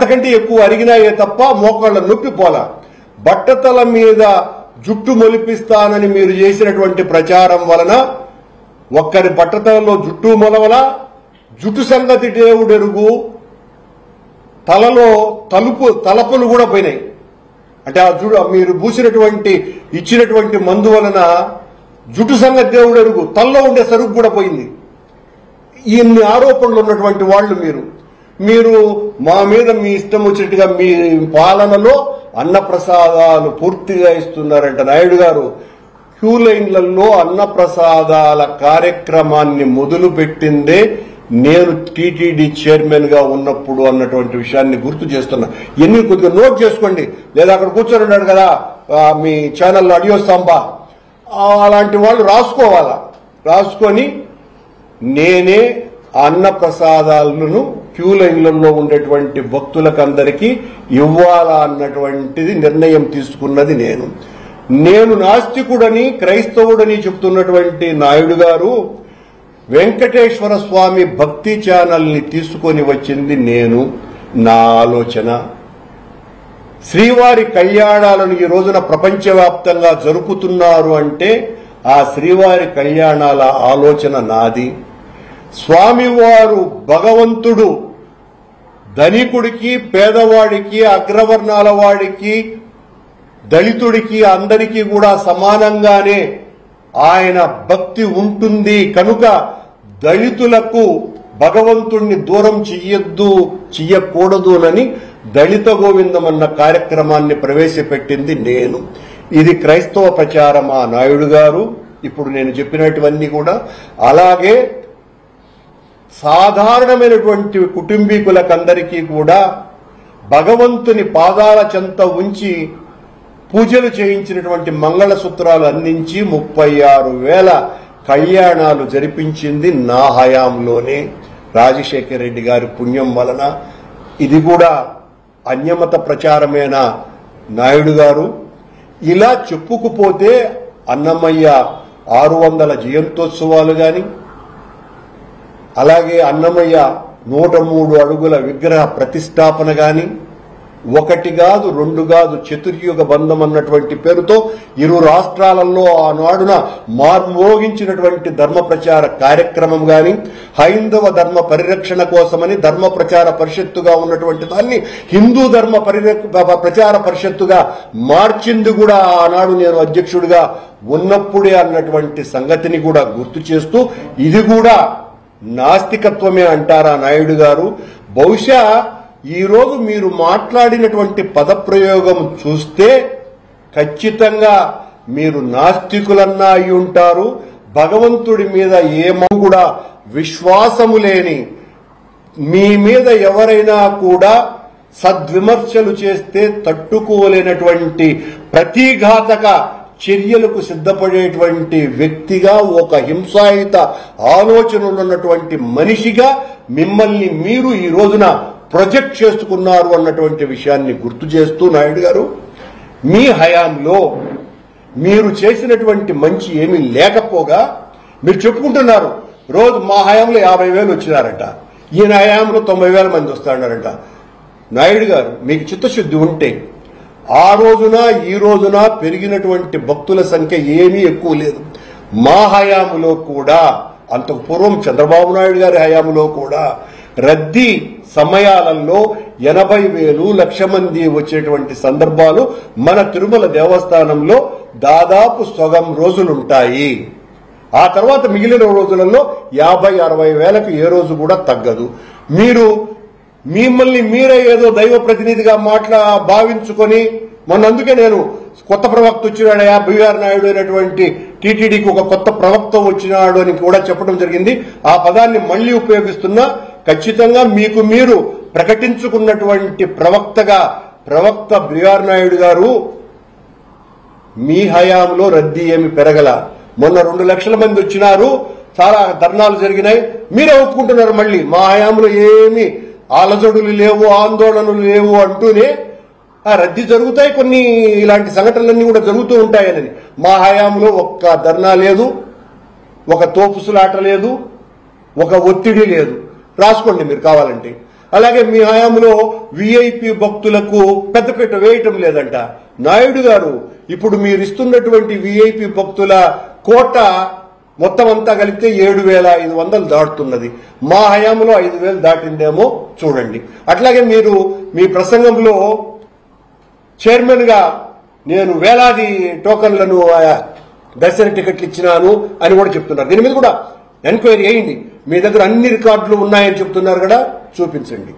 అంతకంటే ఎక్కువ అరిగినాయే తప్ప మోకాళ్ళ నొప్పి పోలా. బట్టతల మీద జుట్టు మొలిపిస్తానని మీరు చేసినటువంటి ప్రచారం వలన ఒక్కరి బట్టతలలో జుట్టు మొలవల, జుట్టు సంగతి దేవుడెరుగు, తలలో తలపులు కూడా పోయినాయి. అంటే ఆ మీరు పూసినటువంటి ఇచ్చినటువంటి మందు వలన జుట్టు సంగతి దేవుడెరుగు, తలలో ఉండే సరుకు కూడా పోయింది. ఇన్ని ఆరోపణలు ఉన్నటువంటి వాళ్ళు మీరు మా మీద మీ ఇష్టం వచ్చినట్టుగా మీ పాలనలో అన్నప్రసాదాలు పూర్తిగా ఇస్తున్నారంట. నాయుడు గారు క్యూ లైన్లలో అన్నప్రసాదాల కార్యక్రమాన్ని మొదలు పెట్టిందే నేను టీటీడీ చైర్మన్ గా ఉన్నప్పుడు అన్నటువంటి విషయాన్ని గుర్తు చేస్తున్నా. ఎన్ని కొద్దిగా నోట్ చేసుకోండి, లేదా అక్కడ కూర్చొని ఉన్నాడు కదా మీ ఛానల్లో అడియో సాంబా, అలాంటి వాళ్ళు రాసుకోవాలా. రాసుకొని నేనే అన్న ప్రసాదాలను క్యూ లైన్లలో ఉండేటువంటి భక్తులకందరికీ ఇవ్వాలా అన్నటువంటిది నిర్ణయం తీసుకున్నది నేను నాస్తికుడని క్రైస్తవుడని చెప్తున్నటువంటి నాయుడు గారు వెంకటేశ్వర స్వామి భక్తి ఛానల్ని తీసుకొని వచ్చింది నా ఆలోచన. శ్రీవారి కళ్యాణాలను ఈ రోజున ప్రపంచవ్యాప్తంగా జరుపుతున్నారు అంటే ఆ శ్రీవారి కళ్యాణాల ఆలోచన నాది. స్వామివారు భగవంతుడు ధనికుడికి, పేదవాడికి, అగ్రవర్ణాల వాడికి, దళితుడికి అందరికీ కూడా సమానంగానే ఆయన భక్తి ఉంటుంది కనుక దళితులకు భగవంతుణ్ణి దూరం చెయ్యకూడదునని దళిత గోవిందం అన్న కార్యక్రమాన్ని ప్రవేశపెట్టింది నేను. ఇది క్రైస్తవ ప్రచారమా నాయుడు గారు? ఇప్పుడు నేను చెప్పినటువన్నీ కూడా అలాగే సాధారణమైనటువంటి కుటుంబీకులకందరికీ కూడా భగవంతుని పాదాల చెంత ఉంచి పూజలు చేయించినటువంటి మంగళసూత్రాలు అందించి 36,000 కళ్యాణాలు జరిపించింది నా హయాంలోనే, రాజశేఖర రెడ్డి గారి పుణ్యం వలన. ఇది కూడా అన్యమత ప్రచారమేనా నాయుడు గారు? ఇలా చెప్పుకుపోతే అన్నమయ్య 600 జయంతోత్సవాలు గాని, అలాగే అన్నమయ్య 103 అడుగుల విగ్రహ ప్రతిష్టాపన గాని, 1 కాదు 2 కాదు చతుర్యుగ బంధం అన్నటువంటి పేరుతో ఇరు రాష్ట్రాలలో ఆనాడున మార్మోగించినటువంటి ధర్మ ప్రచార కార్యక్రమం గాని, హైందవ ధర్మ పరిరక్షణ కోసమని ధర్మ ప్రచార పరిషత్తుగా ఉన్నటువంటి దాన్ని హిందూ ధర్మ ప్రచార పరిషత్తుగా మార్చింది కూడా ఆనాడు నేను అధ్యక్షుడిగా ఉన్నప్పుడే అన్నటువంటి సంగతిని కూడా గుర్తు చేస్తూ, ఇది కూడా నాస్తికత్వమే అంటారా నాయుడు గారు? బహుశా ఈరోజు మీరు మాట్లాడినటువంటి పదప్రయోగం చూస్తే ఖచ్చితంగా మీరు నాస్తికులన్నా అయి ఉంటారు. భగవంతుడి మీద ఏమో కూడా విశ్వాసము లేని మీ మీద ఎవరైనా కూడా సద్విమర్శలు చేస్తే తట్టుకోలేనటువంటి ప్రతిఘాతక చర్యలకు సిద్ధపడేటువంటి వ్యక్తిగా, ఒక హింసాయుత ఆలోచనలున్నటువంటి మనిషిగా మిమ్మల్ని మీరు ఈ రోజున ప్రొజెక్ట్ చేసుకున్నారు అన్నటువంటి విషయాన్ని గుర్తు చేస్తూ, నాయుడు గారు మీ హయాంలో మీరు చేసినటువంటి మంచి ఏమీ లేకపోగా మీరు చెప్పుకుంటున్నారు. రోజు మా హయాంలో 50,000 వచ్చినారట, ఈయన హయాంలో 90,000 మంది వస్తాడారట. నాయుడు గారు మీకు చిత్తశుద్ధి ఉంటే ఆ రోజున ఈ రోజున పెరిగినటువంటి భక్తుల సంఖ్య ఏమీ ఎక్కువ లేదు. మా హయాంలో కూడా, అంతకు పూర్వం చంద్రబాబు నాయుడు గారి హయాంలో కూడా రద్దీ సమయాలలో 80,000 లక్ష మంది వచ్చేటువంటి సందర్భాలు మన తిరుమల దేవస్థానంలో దాదాపు సగం రోజులుంటాయి. ఆ తర్వాత మిగిలిన రోజులలో 50-60 వేలకు ఏ రోజు కూడా తగ్గదు. మిమ్మల్ని మీరే ఏదో దైవ ప్రతినిధిగా భావించుకొని, అందుకే నేను కొత్త ప్రవక్త వచ్చినాడయా బిఆర్ నాయుడు అయినటువంటి టీటీడీకి ఒక కొత్త ప్రవక్త వచ్చినాడు అని కూడా చెప్పడం జరిగింది. ఆ పదాన్ని మళ్లీ ఉపయోగిస్తున్నా. ఖచ్చితంగా మీకు మీరు ప్రకటించుకున్నటువంటి ప్రవక్త బిఆర్ నాయుడు గారు మీ హయాంలో రద్దీ ఏమి పెరగల. మొన్న 2 లక్షల మంది వచ్చినారు, చాలా ధర్నాలు జరిగినాయి, మీరే ఒప్పుకుంటున్నారు మళ్లీ మా హయాంలో ఏమి ఆలజడులు లేవు, ఆందోళనలు లేవు అంటూనే రద్దీ జరుగుతాయి, కొన్ని ఇలాంటి సంఘటనలన్నీ కూడా జరుగుతూ ఉంటాయని. మా హయాంలో ఒక్క ధర్నా లేదు, ఒక తోపుసులాట లేదు, ఒక ఒత్తిడి లేదు. రాసుకోండి మీరు కావాలంటే. అలాగే మీ హయాంలో విఐపి భక్తులకు పెద్దపీట వేయటం లేదంట. నాయుడు గారు, ఇప్పుడు మీరు ఇస్తున్నటువంటి విఐపి భక్తుల కోట మొత్తం అంతా కలిపితే 7,500 దాటుతున్నది. మా హయాంలో 5,000 దాటిందేమో చూడండి. అట్లాగే మీరు మీ ప్రసంగంలో చైర్మన్ గా నేను వేలాది టోకన్లను దర్శన టికెట్లు ఇచ్చినాను అని కూడా చెప్తున్నారు. దీని మీద కూడా ఎంక్వైరీ అయ్యింది. మీ దగ్గర అన్ని రికార్డులు ఉన్నాయని చెప్తున్నారు కదా, చూపించండి.